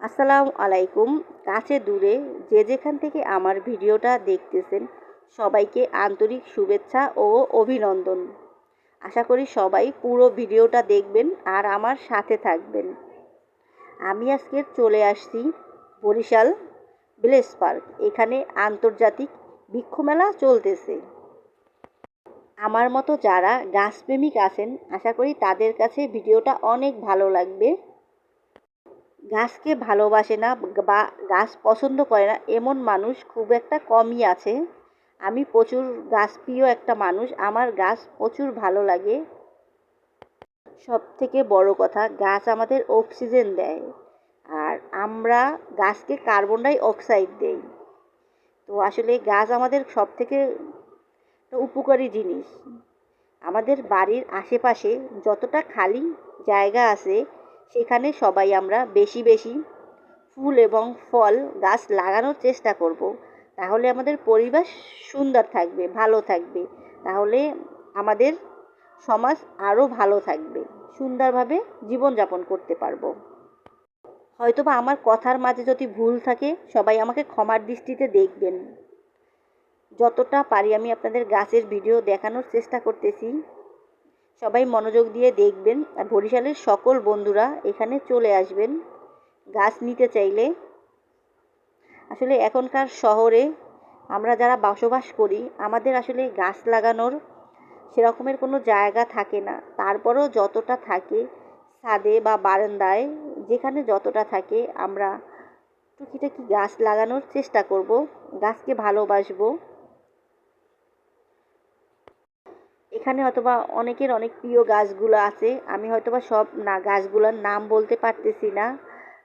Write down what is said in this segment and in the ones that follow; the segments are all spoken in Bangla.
আসসালামু আলাইকুম। কাছে দূরে যে যেখান থেকে আমার ভিডিওটা দেখতেছেন সবাইকে আন্তরিক শুভেচ্ছা ও অভিনন্দন। আশা করি সবাই পুরো ভিডিওটা দেখবেন আর আমার সাথে থাকবেন। আমি আজকে চলে আসছি বরিশাল ভিলেজ পার্ক। এখানে আন্তর্জাতিক বৃক্ষমেলা চলতেছে। আমার মতো যারা গাছপ্রেমিক আছেন আশা করি তাদের কাছে ভিডিওটা অনেক ভালো লাগবে। গাছকে ভালোবাসে না বা গাছ পছন্দ করে না এমন মানুষ খুব একটা কমই আছে। আমি প্রচুর গাছপ্রিয় একটা মানুষ, আমার গাছ প্রচুর ভালো লাগে। সবথেকে বড় কথা, গাছ আমাদের অক্সিজেন দেয় আর আমরা গাছকে কার্বন ডাই অক্সাইড দেই। তো আসলে গাছ আমাদের সবথেকে উপকারী জিনিস। আমাদের বাড়ির আশেপাশে যতটা খালি জায়গা আছে সেখানে সবাই আমরা বেশি বেশি ফুল এবং ফল গাছ লাগানোর চেষ্টা করব। তাহলে আমাদের পরিবেশ সুন্দর থাকবে, ভালো থাকবে। তাহলে আমাদের সমাজ আরও ভালো থাকবে, সুন্দরভাবে জীবনযাপন করতে পারবো। হয়তোবা আমার কথার মাঝে যদি ভুল থাকে সবাই আমাকে ক্ষমার দৃষ্টিতে দেখবেন। যতটা পারি আমি আপনাদের গাছের ভিডিও দেখানোর চেষ্টা করতেছি। সবাই মনোযোগ দিয়ে দেখবেন আর বরিশালের সকল বন্ধুরা এখানে চলে আসবেন গাছ নিতে চাইলে। আসলে এখনকার শহরে আমরা যারা বসবাস করি আমাদের আসলে গাছ লাগানোর সেরকমের কোনো জায়গা থাকে না। তারপরেও যতটা থাকে ছাদে বা বারান্দায়, যেখানে যতটা থাকে আমরা টুকিটাকি গাছ লাগানোর চেষ্টা করব, গাছকে ভালোবাসবো। এখানে হয়তোবা অনেকের অনেক প্রিয় গাছগুলো আছে, আমি হয়তোবা সব গাছগুলোর নাম বলতে পারতেছি না।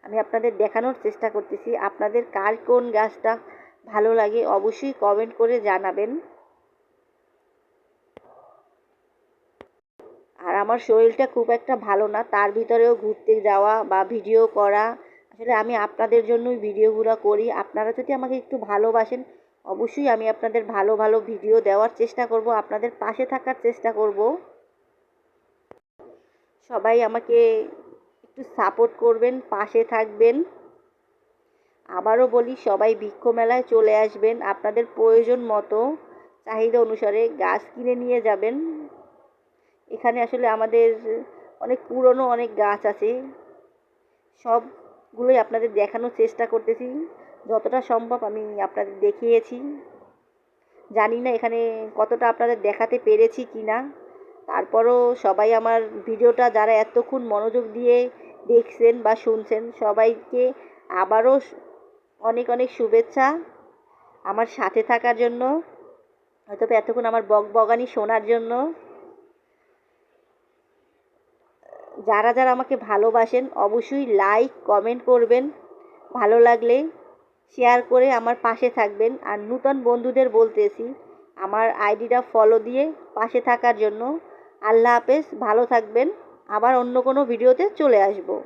আমি আপনাদের দেখানোর চেষ্টা করতেছি। আপনাদের কার কোন গাছটা ভালো লাগে অবশ্যই কমেন্ট করে জানাবেন। আর আমার শরীরটা খুব একটা ভালো না, তার ভিতরেও ঘুরতে যাওয়া বা ভিডিও করা, আসলে আমি আপনাদের জন্যই ভিডিওগুলো করি। আপনারা যদি আমাকে একটু ভালোবাসেন অবশ্যই আমি আপনাদের ভালো ভালো ভিডিও দেওয়ার চেষ্টা করব, আপনাদের পাশে থাকার চেষ্টা করব। সবাই আমাকে একটু সাপোর্ট করবেন, পাশে থাকবেন। আবারও বলি, সবাই বৃক্ষ মেলায় চলে আসবেন, আপনাদের প্রয়োজন মতো চাহিদা অনুসারে গাছ কিনে নিয়ে যাবেন। এখানে আসলে আমাদের অনেক পুরনো অনেক গাছ আছে, সবগুলোই আপনাদের দেখানোর চেষ্টা করতেছি। যতটা সম্ভব আমি আপনাদের দেখিয়েছি। জানি না এখানে কতটা আপনাদের দেখাতে পেরেছি কি না। তারপরও সবাই আমার ভিডিওটা যারা এতক্ষণ মনোযোগ দিয়ে দেখছেন বা শুনছেন সবাইকে আবারও অনেক অনেক শুভেচ্ছা আমার সাথে থাকার জন্য, হয়তো এতক্ষণ আমার বকবকানি শোনার জন্য। যারা যারা আমাকে ভালোবাসেন অবশ্যই লাইক কমেন্ট করবেন, ভালো লাগলে শেয়ার করে আমার পাশে থাকবেন। আর নূতন বন্ধুদের বলতেছি আমার আইডিটা ফলো দিয়ে পাশে থাকার জন্য। আল্লাহ হাফেজ, ভালো থাকবেন। আবার অন্য কোনো ভিডিওতে চলে আসবো।